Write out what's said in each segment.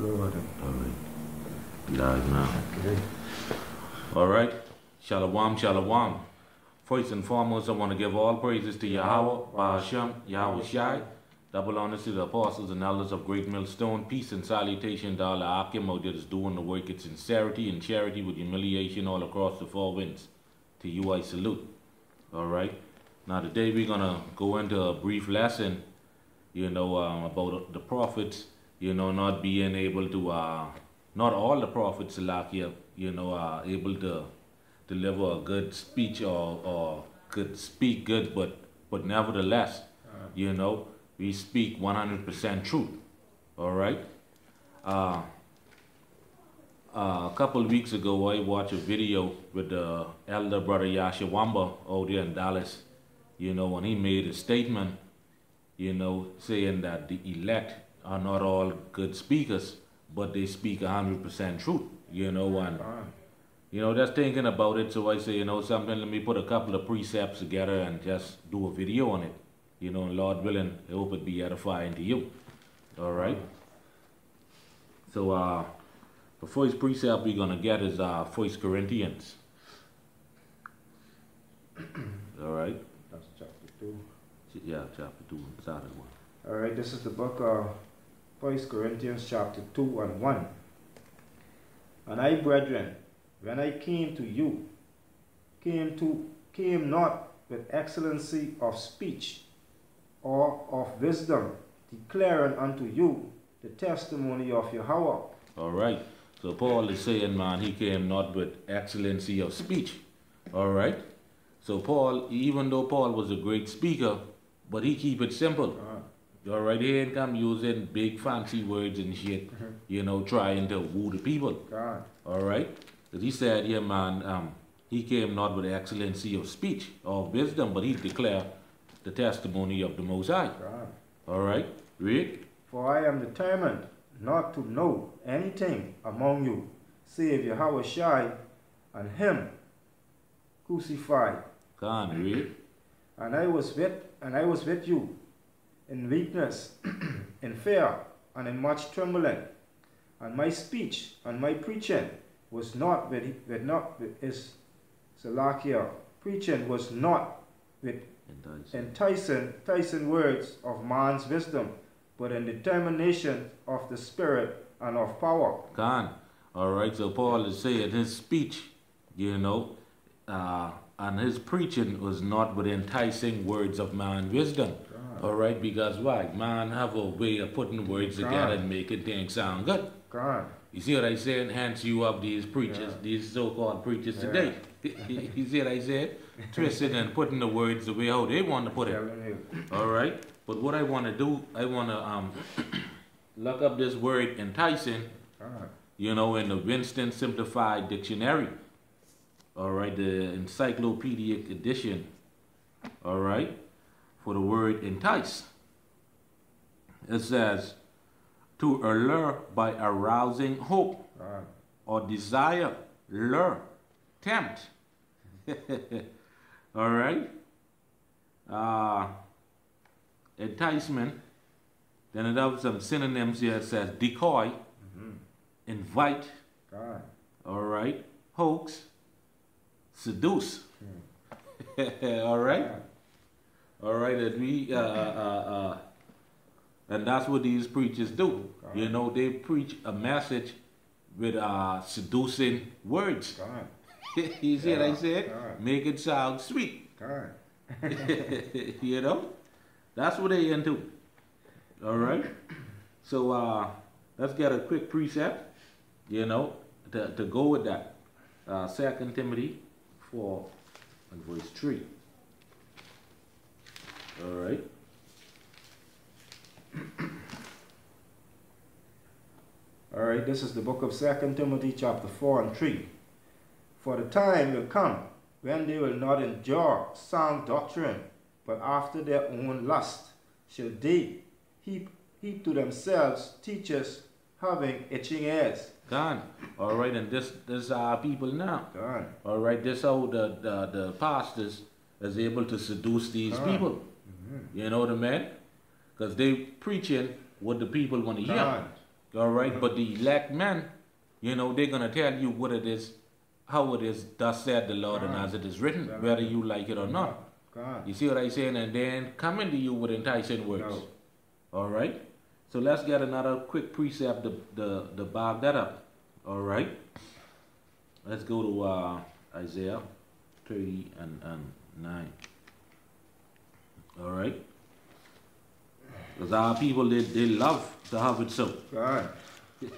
Alright. Live now. Okay. Alright. Shalom, shalom. First and foremost, I want to give all praises to Yahweh, Bahashem, Yahweh Shai. Double honors to the apostles and elders of Great Millstone. Peace and salutation to all the Akim out there that's doing the work in sincerity and charity with humiliation all across the four winds. To you I salute. Alright. Now today we're going to go into a brief lesson, about the prophets, not being able to, not all the prophets able to deliver a good speech or could speak good, but nevertheless, we speak 100% truth. All right. A couple of weeks ago, I watched a video with the elder brother Yashawamba out there in Dallas. When he made a statement, saying that the elect are not all good speakers, but they speak 100% truth. Just thinking about it, so I say, something, let me put a couple of precepts together and just do a video on it. Lord willing, I hope it be edifying to you. All right. So the first precept we're going to get is 1 Corinthians. All right. That's chapter 2. Yeah, chapter 2, started 1. All right, this is the book of 1 Corinthians chapter 2 and 1. And I, brethren, when I came to you, came not with excellency of speech or of wisdom, declaring unto you the testimony of Yahweh. All right. So Paul is saying, man, he came not with excellency of speech. All right. So Paul, even though Paul was a great speaker, but he keep it simple. All right. He ain't come using big fancy words and shit, trying to woo the people. All right. Because he said, yeah, man, he came not with excellency of speech or wisdom, but he declared the testimony of the Most High. All right. Read. For I am determined not to know anything among you, save Yahweh Shai and him crucified. Can read. And I was with you in weakness, in fear, and in much trembling. And my speech and my preaching was not with Salakia. Preaching was not with enticing words of man's wisdom, but in determination of the Spirit and of power. All right, so Paul is saying his speech, and his preaching was not with enticing words of man's wisdom. All right, because why? Man have a way of putting words together and making things sound good. You see what I saying? Hence you have these preachers, these so-called preachers today. You see what I said? Twisting and putting the words the way how they want to put it. All right. But what I want to do, I want to look up this word enticing, in the Winston Simplified Dictionary. All right, the encyclopedic edition. All right, for the word entice. It says, to allure by arousing hope or desire, lure, tempt. All right. Enticement. Then it has some synonyms here. It says decoy, invite, all right, hoax, seduce. All right. All right. And we and that's what these preachers do. They preach a message with seducing words. You see what I said? Make it sound sweet. That's what they into. All right. So let's get a quick precept, to go with that. 2 Timothy 4 and verse 3. All right. All right, this is the book of 2 Timothy chapter 4 and 3. For the time will come when they will not endure sound doctrine, but after their own lust shall they heap to themselves teachers having itching ears. All right, and this are people now. All right, this how the pastors is able to seduce these people. You know what I mean? Because they preaching what the people want to hear. All right, but the elect men, you know, they're gonna tell you what it is, how it is. Thus said the Lord, and as it is written, whether you like it or not. You see what I'm saying? And then coming to you with enticing words. No. All right. So let's get another quick precept to back that up. All right. Let's go to Isaiah 30 and 9. All right. Because our people, they love to have it so. God.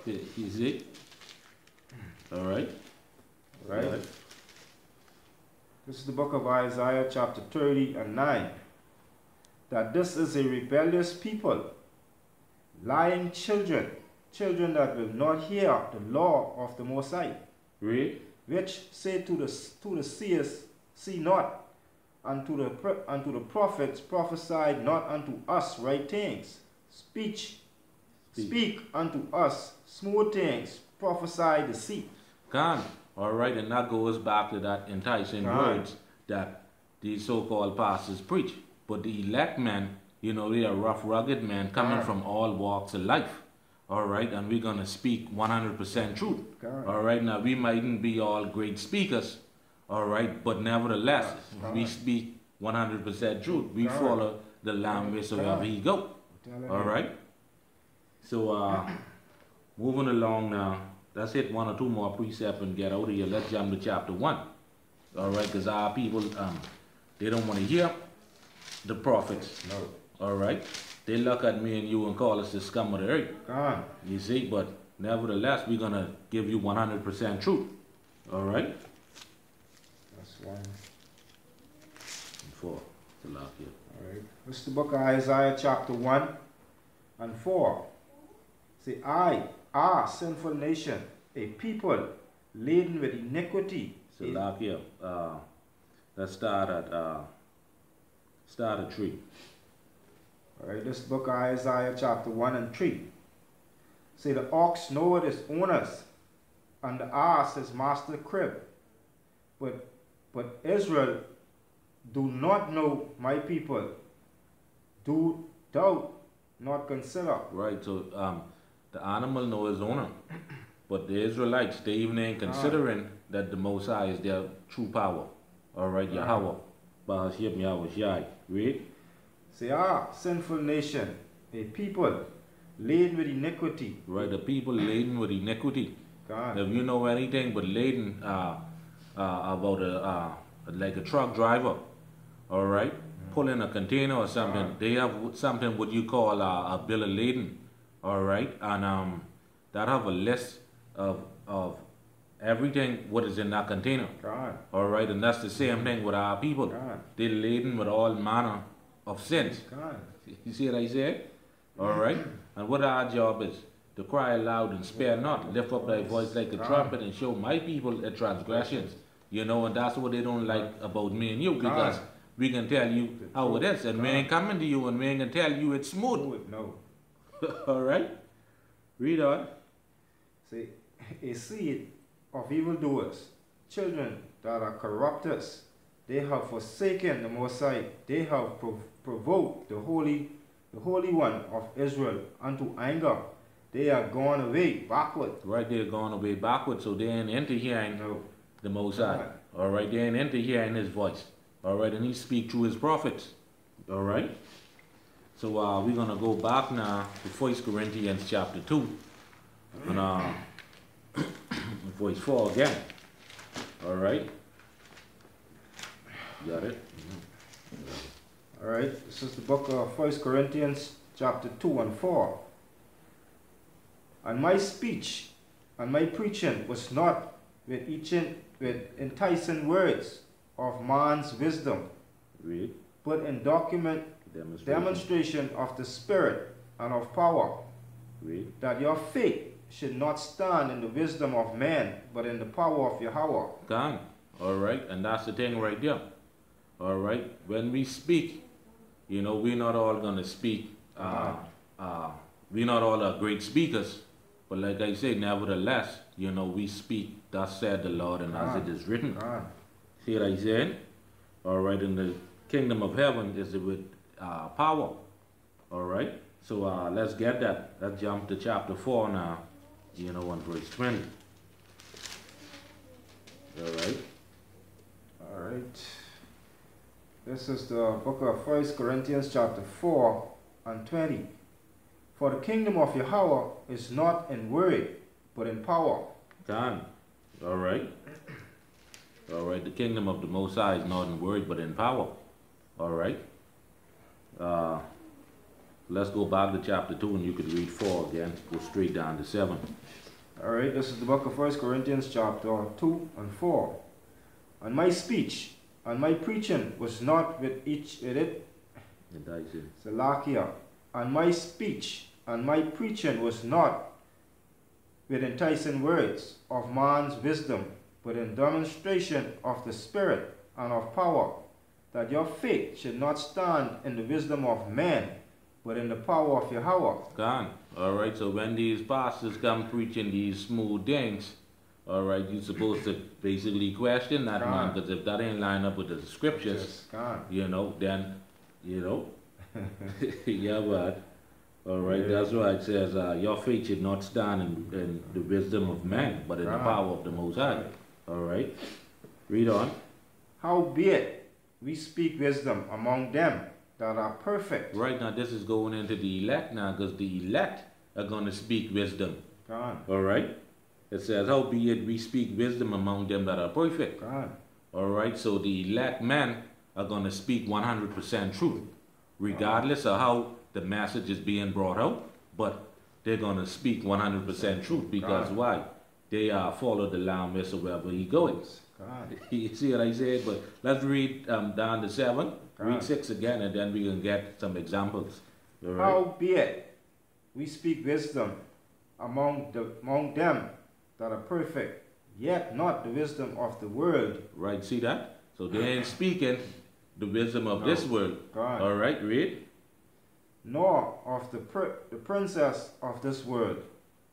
You see? All right. Right. All right. This is the book of Isaiah chapter 30 and 9. That this is a rebellious people, lying children, children that will not hear the law of the Most High. Read. Which say to the seers, see not, and to the prophets, prophesy not unto us right things. Speak unto us smooth things, prophesy deceit. Gone. All right, and that goes back to that enticing words that these so-called pastors preach. But the elect men, you know, they are rough, rugged men coming from all walks of life. All right, and we're going to speak 100% truth. All right, now we mightn't be all great speakers, all right, but nevertheless, we speak 100% truth. We follow the Lamb wheresoever he go. All right, so moving along now. Let's hit one or two more precepts and get out of here. Let's jump to chapter 1. All right, because our people, they don't want to hear the prophets. No. All right. They look at me and you and call us the scum of the earth. You see, but nevertheless, we're going to give you 100% truth. All right. That's 1. And 4. To lock here. All right. This is the book of Isaiah chapter 1 and 4. Say, I, sinful nation, a people laden with iniquity. So lock here. Let's start at 3. All right, this book of Isaiah chapter 1 and 3. Say, the ox knoweth his owners, and the ass his master crib. But Israel do not know my people. Do thou not consider. Right, so the animal knows his owner. But the Israelites, they even ain't considering that the Most High is their true power. All right, Yahweh. Bahashim Yahweh Shai. Read. Say, sinful nation, a people laden with iniquity. Right, the people laden with iniquity. If you know anything but laden about like a truck driver, all right, pulling a container or something, they have something what you call a bill of lading, all right, and that have a list of everything what is in that container. All right, and that's the same thing with our people. They're laden with all manner of sins. You see what I said? All right, and what our job is to cry aloud and spare not, lift up thy voice like a trumpet and show my people their transgressions. You know, and that's what they don't like about me and you, because we can tell you how it is, and we ain't coming to you and we ain't gonna tell you it's smooth. No. All right, read on. See, a seed of evildoers, children that are corrupters, they have forsaken the Most High. They have provoked the Holy One of Israel unto anger. They are gone away backward. Right, they're gone away backward, so they ain't into hearing the Most High. All right, they ain't into hearing His voice. All right, and He speak through His prophets. All right. So we're gonna go back now to 1 Corinthians chapter 2, and verse 4 again. All right. Got it? All right, this is the book of 1 Corinthians chapter 2 and 4. And my speech and my preaching was not with enticing words of man's wisdom, Read. but in demonstration of the Spirit and of power, Read. that your faith should not stand in the wisdom of man, but in the power of Yahweh. Gone. All right, and that's the thing right there. All right, when we speak, you know, we're not all gonna speak. We're not all great speakers, but like I say, nevertheless, you know, we speak. Thus said the Lord, and as it is written. See what I said? All right, in the kingdom of heaven is with power. All right, So let's get that. Let's jump to chapter 4 now, on verse 20. Alright. Alright. This is the book of 1 Corinthians chapter 4 and 20. For the kingdom of Yahweh is not in word, but in power. Done. Alright. Alright, the kingdom of the Most High is not in word, but in power. Alright. Let's go back to chapter 2 and you could read 4 again. Go straight down to 7. Alright, this is the book of 1 Corinthians chapter 2 and 4. And my speech and my preaching was not with each with it. Salakia. And my speech and my preaching was not with enticing words of man's wisdom, but in demonstration of the Spirit and of power, that your faith should not stand in the wisdom of man, but in the power of Yahweh. Gone. Alright, so when these pastors come preaching these smooth things, alright, you're supposed to basically question that, man, because if that ain't line up with the scriptures, then, yeah, but, alright, that's why it says, your faith should not stand in the wisdom of man, but in the power of the Most High. Alright, read on. Howbeit, we speak wisdom among them that are perfect. Right, now this is going into the elect now, because the elect are going to speak wisdom. Alright, it says, howbeit we speak wisdom among them that are perfect. Alright, so the elect men are going to speak 100% truth, regardless of how the message is being brought out, but they're going to speak 100% truth, because why? They follow the Lamb wherever he goes. You see what I said? But let's read down to 7. Read 6 again, and then we can get some examples. Right. Howbeit, we speak wisdom among them that are perfect, yet not the wisdom of the world. Right, see that? So they ain't speaking the wisdom of this world. All right, read. Nor of the princess of this world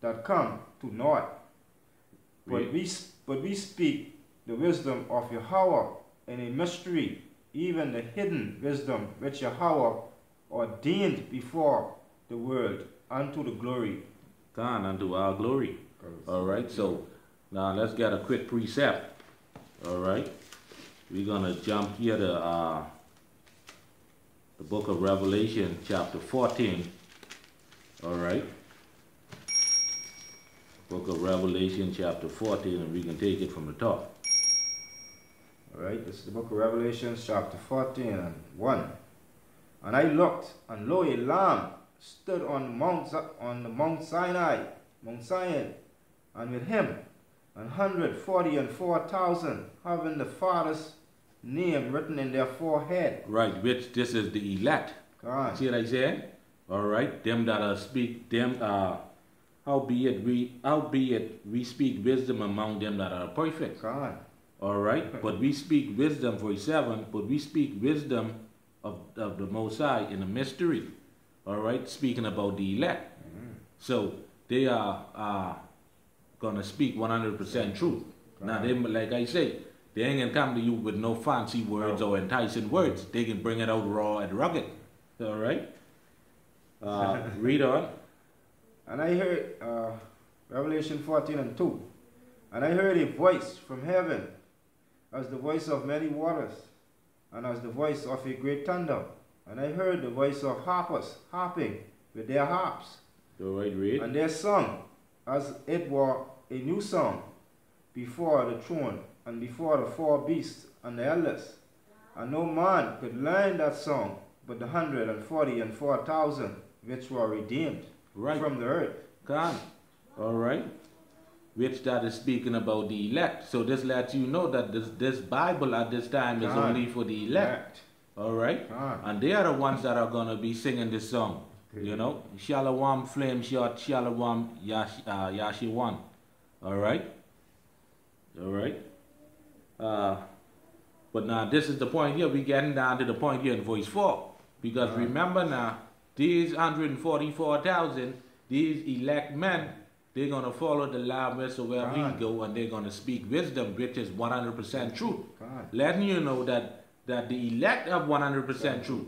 that come to naught. But we speak the wisdom of Yahweh in a mystery, even the hidden wisdom which Yahweh ordained before the world unto the glory. God, unto our glory. Alright, so now let's get a quick precept. Alright, we're going to jump here to the book of Revelation, chapter 14. Alright. Book of Revelation, chapter 14, and we can take it from the top. Alright, this is the book of Revelation, chapter 14 and 1. And I looked, and lo, a lamb stood on the Mount Sinai, Mount Zion, and with him 144,000, having the Father's name written in their forehead. Right, which this is the elect. See what I said? Alright, them that speak, them howbeit we speak wisdom among them that are perfect. Alright, but we speak wisdom, for 7, but we speak wisdom of the Most High in a mystery. Alright, speaking about the elect. So they are gonna speak 100% truth. Now they, like I say, they ain't gonna come to you with no fancy words or enticing words. They can bring it out raw and rugged. Alright? Read on. And I heard, Revelation 14 and 2. And I heard a voice from heaven, as the voice of many waters, and as the voice of a great thunder. And I heard the voice of harpers harping with their harps. Alright, read. And they sung, as it were a new song, before the throne, and before the 4 beasts and the elders. And no man could learn that song, but the 144,000 which were redeemed from the earth. God. Alright. Which that is speaking about the elect. So this lets you know that this Bible at this time is only for the elect. Alright? And they are the ones that are going to be singing this song. You know? Shalom, flame shot, shalom, yashiwan. Alright? Alright? But now this is the point here. We're getting down to the point here in verse 4. Because remember now, these 144,000, these elect men, they're going to follow the Lamb wherever he go, and they're going to speak wisdom, which is 100% truth. Letting you know that the elect have 100% truth.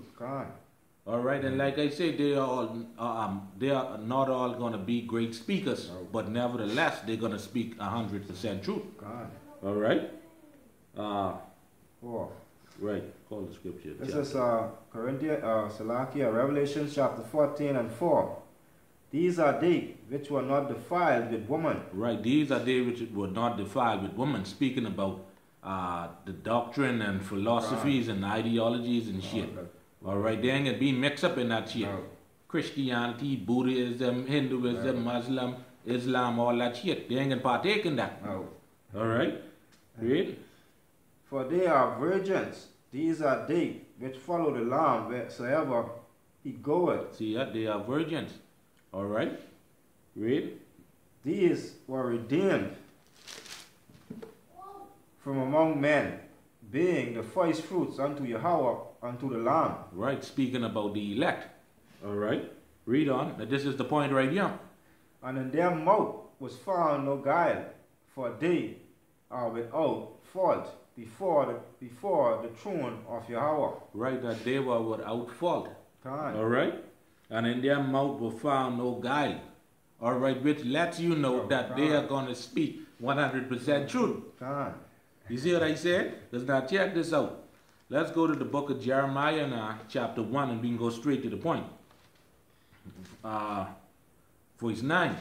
All right, and like I said, they are not all going to be great speakers, but nevertheless, they're going to speak 100% truth. God. All right. 4. Right. Call the scripture. This is Revelation chapter 14 and 4. These are they which were not defiled with woman. Right. These are they which were not defiled with woman. Speaking about the doctrine and philosophies and ideologies and shit. All right. They ain't gonna be mixed up in that shit. No. Christianity, Buddhism, Hinduism, Muslim, Islam, all that shit. They ain't gonna partake in that. No. All right. Read. For they are virgins. These are they which follow the Lamb wheresoever he goeth. See that? They are virgins. All right. Read. These were redeemed from among men, being the first fruits unto Yahweh, unto the Lamb. Right. Speaking about the elect. All right. Read on. Now, this is the point right here. And in their mouth was found no guile, for they are without fault before the throne of Yahweh. Right. That they were without fault. God. All right. And in their mouth were found no guile. All right. Which lets you know that they are going to speak 100% truth. God. You see what I said? Let's now check this out. Let's go to the book of Jeremiah now, chapter 1, and we can go straight to the point. Verse 9.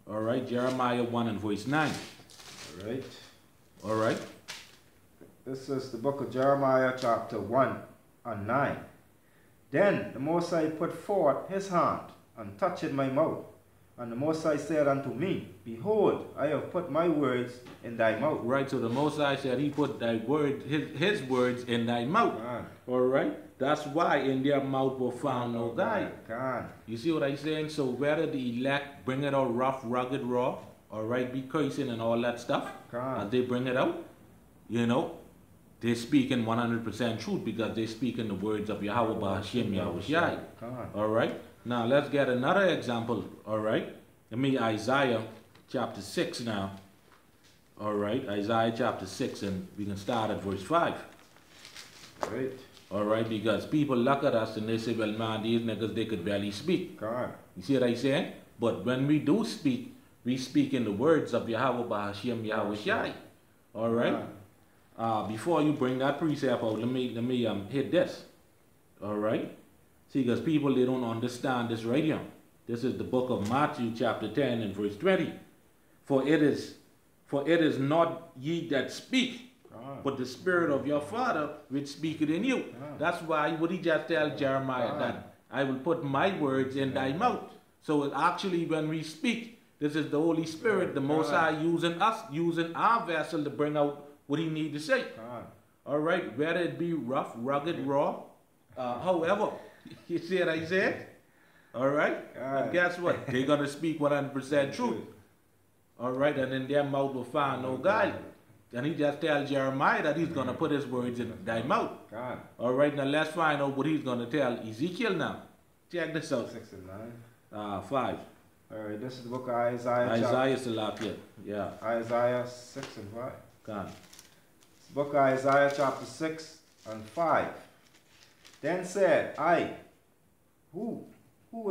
All right, Jeremiah 1 and verse 9. All right. All right. This is the book of Jeremiah chapter 1 and 9. Then the Most High put forth his hand and touched my mouth. And the Most High said unto me, Behold, I have put my words in thy mouth. Right, so the Most High said he put thy word, his words in thy mouth. All right. That's why in their mouth were found no guile. You see what I'm saying? So whether the elect bring it out rough, rugged, raw, all right, be cursing and all that stuff, as they bring it out, you know, they're speaking 100% truth because they're speaking the words of Yahweh B'Hashem Yahushai. All right. Now let's get another example. All right. Let me Isaiah chapter 6 now. All right. Isaiah chapter 6, and we can start at verse 5. Right. All right, because people look at us and they say, well, man, these niggas, they could barely speak. You see what I'm saying? But when we do speak, we speak in the words of Yahweh B'Hashem Yahushai. All right? Before you bring that precept out, let me hit this. All right? See, because people, they don't understand this right here. This is the book of Matthew chapter 10 and verse 20. For it is not ye that speak, but the Spirit of your Father which speaketh in you. That's why what he just tell Jeremiah, that I will put my words in thy mouth. So it actually, when we speak, this is the Holy Spirit, the Most High using us, using our vessel to bring out what he need to say. All right, whether it be rough, rugged, raw, however, you see what I said? All right, and guess what? They're going to speak 100% truth. All right, and in their mouth will find no guile. And he just tells Jeremiah that he's going to put his words in thy mouth. All right, now let's find out what he's going to tell Ezekiel now. Check this out. 6 and 9. 5. All right, this is the book of Isaiah. Isaiah Salakia. Yeah. Isaiah 6 and 5. God. Book of Isaiah chapter 6 and 5. Then said I, who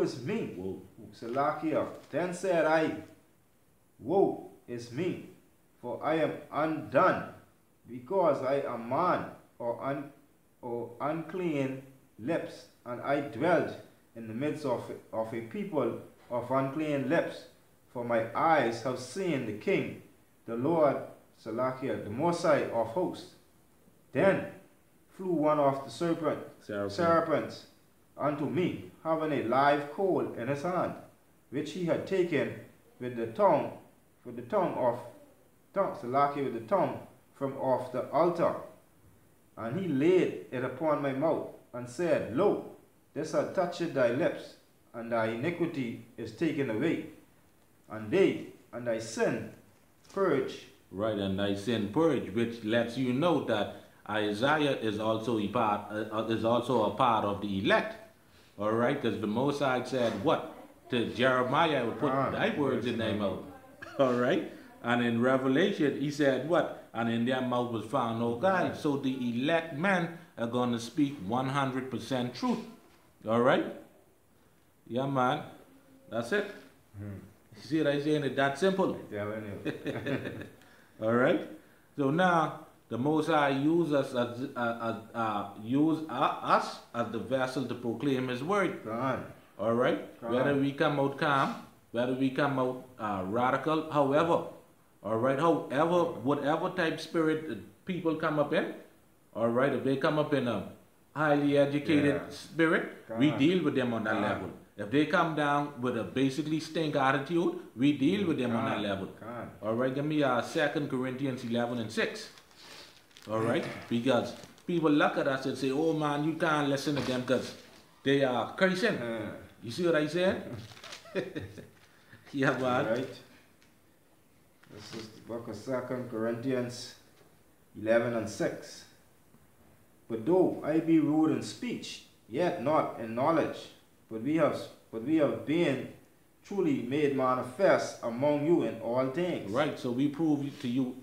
is me? Whoa. Salakia. Then said I, woe is me, for I am undone, because I am man or unclean lips, and I dwelt in the midst of a people of unclean lips. For my eyes have seen the King, the Lord, Salakia, the Most High of hosts. Then flew one of the serpents unto me, having a live coal in his hand, which he had taken with the tongue from off the altar. And he laid it upon my mouth, and said, Lo, this hath touched thy lips, and thy iniquity is taken away, and thy sin purged. Right, and thy sin purged, which lets you know that Isaiah is also a part of the elect. All right, because the Most High said what? To Jeremiah, I will put thy words in thy mouth. All right, and in Revelation, he said what? And in their mouth was found no guile. So the elect men are going to speak 100% truth. All right? Yeah, man. That's it. You see what I'm saying? It's that simple. I'm telling you. All right? So now, the Most High use us as the vessel to proclaim His word. God. All right? God. Whether we come out calm, whether we come out radical, however. All right? However, whatever type spirit people come up in, all right? If they come up in a highly educated spirit, we deal with them on that level. If they come down with a basically stink attitude, we deal with them on that level. All right, give me 2 Corinthians 11 and 6. All right, because people look at us and say, oh man, you can't listen to them because they are cursing. You see what I said? Yeah, man. All right. This is the book of 2 Corinthians 11 and 6. But though I be rude in speech, yet not in knowledge, but we have been truly made manifest among you in all things. Right, so we prove to you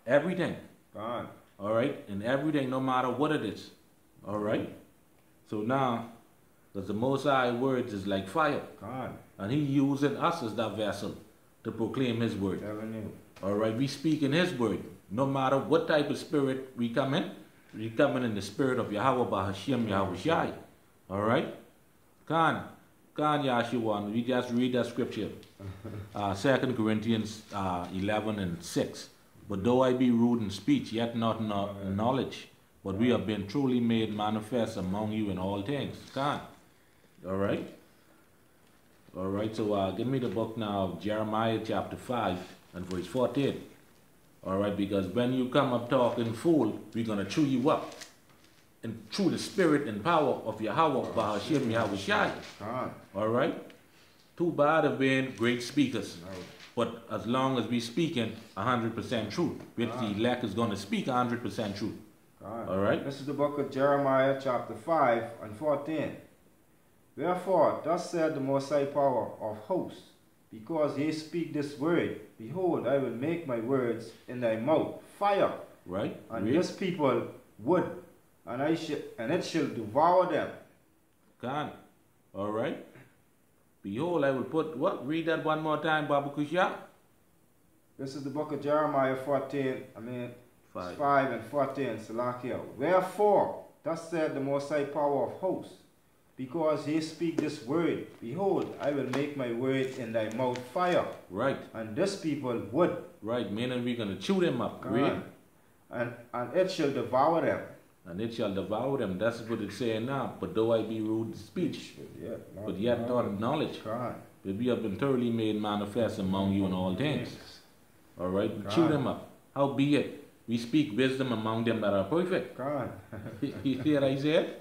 everything. God. All right, and everything, no matter what it is. All right. So now, because the Most High words is like fire, God. and He using us as that vessel to proclaim His word. All right, we speak in His word. No matter what type of spirit we come in the spirit of Yahweh Bahashim Yahweh Shai. All right? Khan Yahshua, we just read that scripture. 2 Corinthians 11 and 6. But though I be rude in speech, yet not in knowledge, but we have been truly made manifest among you in all things. Khan. All right? All right, so give me the book now, Jeremiah chapter 5 and verse 14. All right, because when you come up talking fool, we're going to chew you up. And through the spirit and power of Yahweh, Bahashim Yahweh Shai. All right? Too bad of being great speakers. But as long as we speaking 100% truth, which the elect is going to speak 100% truth. All right? This is the book of Jeremiah chapter 5 and 14. Wherefore, thus said the Most High Power of hosts, because ye speak this word, behold, I will make my words in thy mouth fire. Right. And this people wood, and it shall devour them. God. All right. Behold, I will put what? Read that one more time, Babu Kusha. This is the book of Jeremiah 5 and 14, Salakia. Wherefore, thus said the Most High Power of hosts, because ye speak this word, behold, I will make my word in thy mouth fire. Right. And this people wood. Right, meaning we're going to chew them up. Read. And it shall devour them. And it shall devour them. That's what it's saying now. But though I be rude in speech, but yet not in knowledge, but we have been thoroughly made manifest among you in all things. All right, chew them up. Howbeit, we speak wisdom among them that are perfect. You see what I said?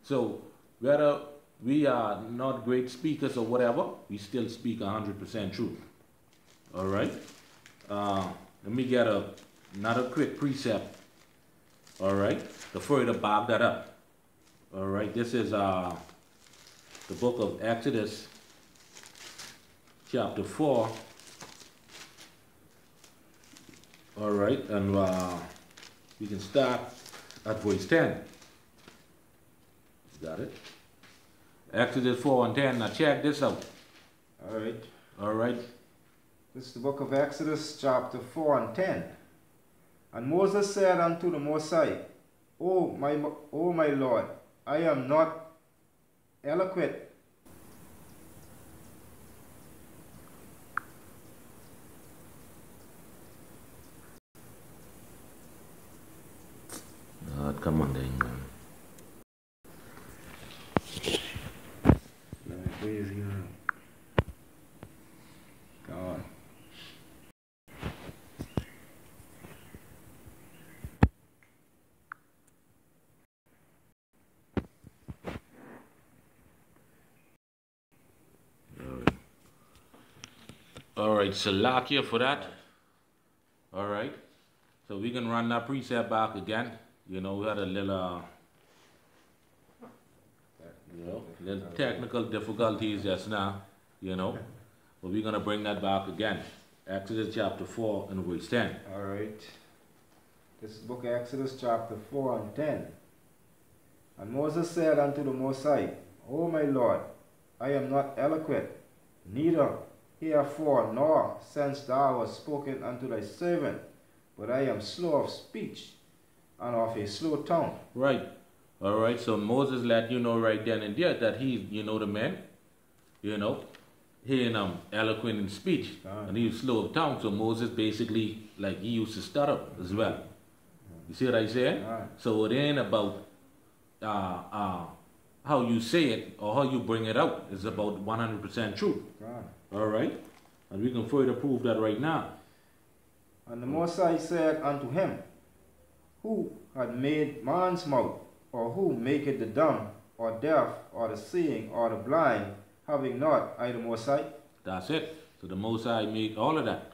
So, whether we are not great speakers or whatever, we still speak 100% truth. All right? Let me get another quick precept. All right? To further back that up. All right? This is the book of Exodus, chapter 4. All right? And we can start at verse 10. Got it? Exodus 4 and 10. Now check this out. All right. All right. This is the book of Exodus, chapter 4 and 10. And Moses said unto the Most High, O my Lord, I am not eloquent. Come on, dang man. God. All right, Salakia for that. All right. So we can run that precept back again. You know, we had a little, little technical difficulties just now, you know. But we're going to bring that back again. Exodus chapter 4 and verse 10. All right. This is the book of Exodus chapter 4 and 10. And Moses said unto the Most High, O my Lord, I am not eloquent, neither herefore nor since thou hast spoken unto thy servant, but I am slow of speech and of a slow tongue. Right. All right. So Moses let you know right then and there that he, the man, he eloquent in speech, and he was slow of tongue. So Moses basically, like, he used to stutter as well. You see what I say? So it ain't about how you say it or how you bring it out. It's about 100% truth. All right? And we can further prove that right now. And the Most High said unto him, Who had made man's mouth, or who maketh the dumb, or deaf, or the seeing, or the blind, having not I the Most High? That's it. So the Most High made all of that.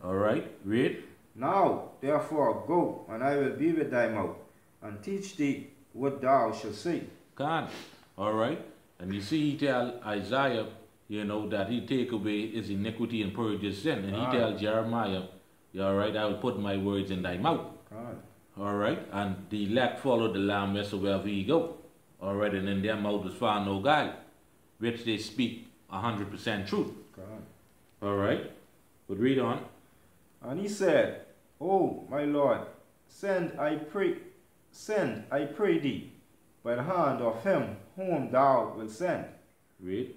All right? Read. Now, therefore, go, and I will be with thy mouth, and teach thee what thou shalt say. God. All right? And you see, he tell Isaiah, that he take away his iniquity and purge his sin. And he tell Jeremiah, all right, I will put my words in thy mouth. All right? And the elect follow the Lamb wherever he go. All right? And in their mouth is found no guile, which they speak 100% truth. All right? But read on. And he said, O my Lord, send, I pray thee, by the hand of him whom thou wilt send. Read.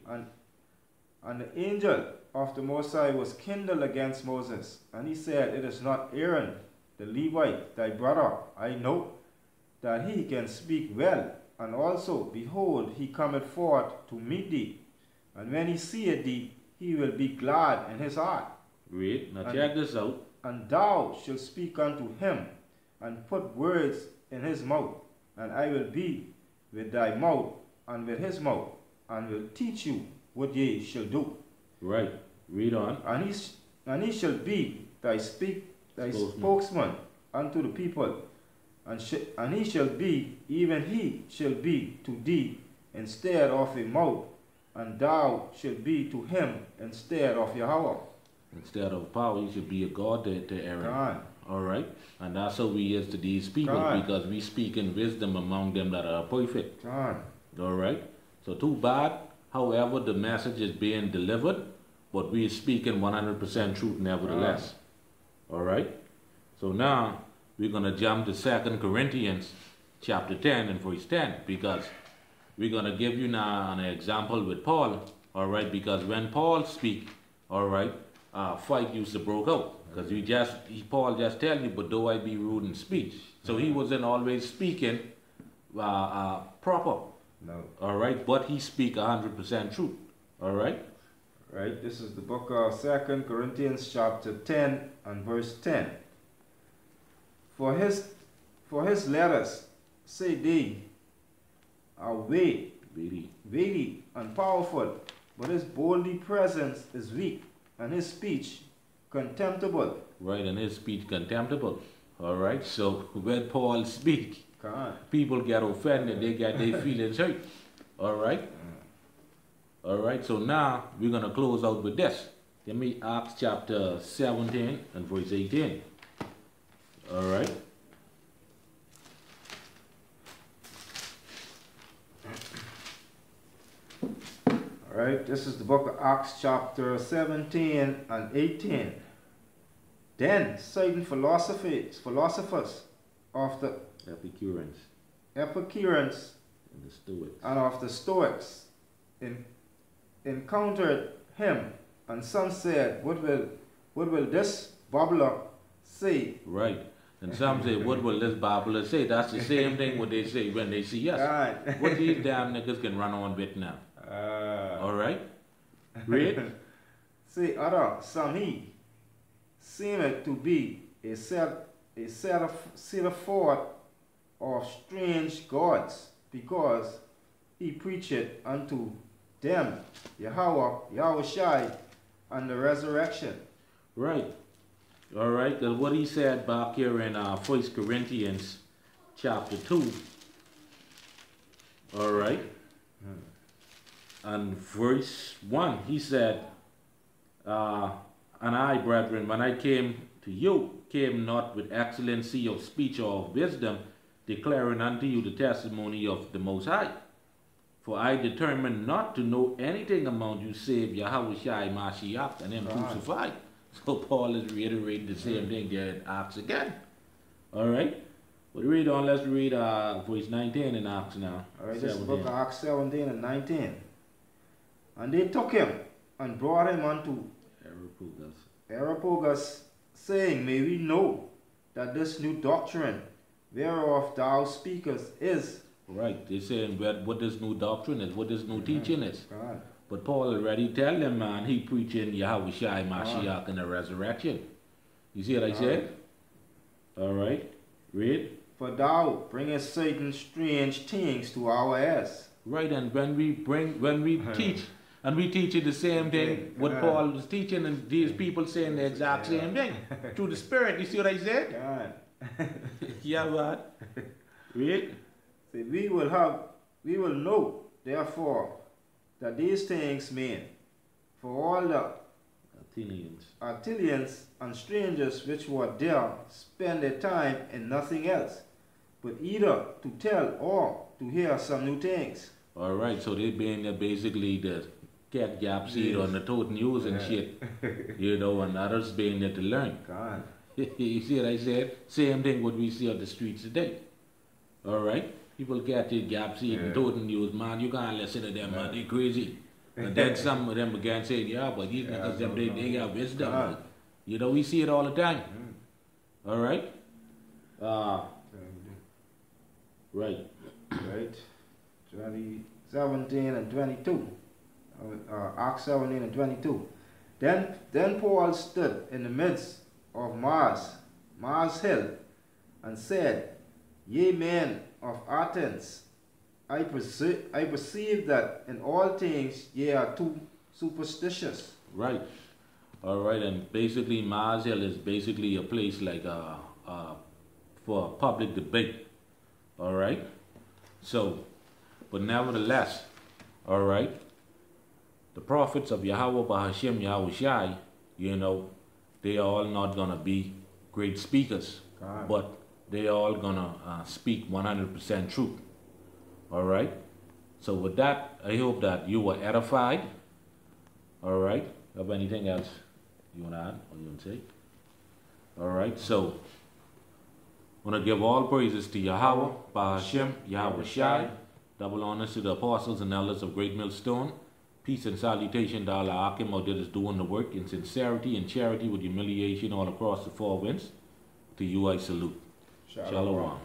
And the angel of the Most High was kindled against Moses, and he said, It is not Aaron, the Levite, thy brother. I know that he can speak well, and also, behold, he cometh forth to meet thee. And when he seeth thee, he will be glad in his heart. Read. Now check this out. And thou shalt speak unto him, and put words in his mouth, and I will be with thy mouth and with his mouth, and will teach you what ye shall do. Right. Read on. And he shall be thy spokesman unto the people, and he shall be, even he shall be to thee instead of a mouth, and thou shalt be to him instead of Yahweh. Instead of power, he should be a God to Aaron. All right? And that's how we is to these people, because we speak in wisdom among them that are perfect. All right? So too bad. However, the message is being delivered, but we are speaking 100% truth nevertheless. All right? So now, we're going to jump to 2 Corinthians chapter 10 and verse 10, because we're going to give you now an example with Paul. All right? Because when Paul speak, all right, fight used to broke out. Because Paul just tell you, but though I be rude in speech. So he wasn't always speaking proper. No. All right, but he speak 100% truth. All right? Right, this is the book of 2 Corinthians chapter 10 and verse 10. For his letters, say they, are weighty and powerful, but his boldly presence is weak, and his speech contemptible. Right, and his speech contemptible. All right, so when Paul speak, people get offended, they get their feelings hurt. All right? All right, so now we're going to close out with this. Give me Acts chapter 17 and verse 18. All right? All right, this is the book of Acts chapter 17 and 18. Then certain philosophers of the Epicureans and of the Stoics encountered him, and some said, What will this babbler say? Right. And some say, what will this babbler say? That's the same thing what they say when they see us. What these damn niggas can run on with now. All right? Read. Say some he seemed to be a set forth of strange gods, because he preached unto them Yahushai and the resurrection. Right. All right. Because what he said back here in 1 Corinthians chapter 2. All right. And verse 1, he said, and I, brethren, when I came to you, came not with excellency of speech or of wisdom, declaring unto you the testimony of the Most High. For I determined not to know anything among you save Yahweh Shai Mashiach and him crucified. So Paul is reiterating the same thing there in Acts again. Alright? But read on, let's read verse 19 in Acts now. Alright, this book of Acts 17 and 19. And they took him and brought him unto Areopagus, saying, May we know that this new doctrine whereof thou speakest is. Right, they're saying what this new doctrine is, what this new teaching is. God. But Paul already tell them, man, he preaching Yahweh Shai Mashiach and the resurrection. You see what I said? Alright, read. For thou bringest certain strange things to our ears. Right, and when we teach, and we teach it the same thing, what Paul was teaching, and these people saying the exact same thing. Through the Spirit, you see what I said? God. Yeah, what? Read. See, we will know, therefore, that these things mean for all the Athenians and strangers which were there spend their time in nothing else, but either to tell or to hear some new things. Alright, so they being basically the cat gap seed on the total news and shit, you know, and others being there to learn. God. You see what I said? Same thing what we see on the streets today. Alright? People catch it gap seed and total news, man, you can't listen to them, man, they crazy. And then some of them began saying, yeah, but these niggas, they got wisdom. Like, you know, we see it all the time. Alright? Right. 17 and 22. Acts 17 and 22. Then Paul stood in the midst of Mars Hill, and said, Ye men of Athens, I perceive that in all things ye are too superstitious. Right. Alright, and basically Mars Hill is basically a place like for public debate. Alright? So, but nevertheless, alright, the prophets of Yahweh Bahashim Yahweh Shai, you know, they are all not gonna be great speakers, but they all gonna speak 100% truth. Alright? So with that, I hope that you were edified. Alright? Have anything else you wanna add or you wanna say? Alright, so I wanna give all praises to Yahweh, Bahashim, Yahweh Shai. Double honors to the apostles and elders of Great Millstone. Peace and salutation to Allah Akim out there that's doing the work in sincerity and charity with humiliation all across the four winds. To you I salute. Shalom.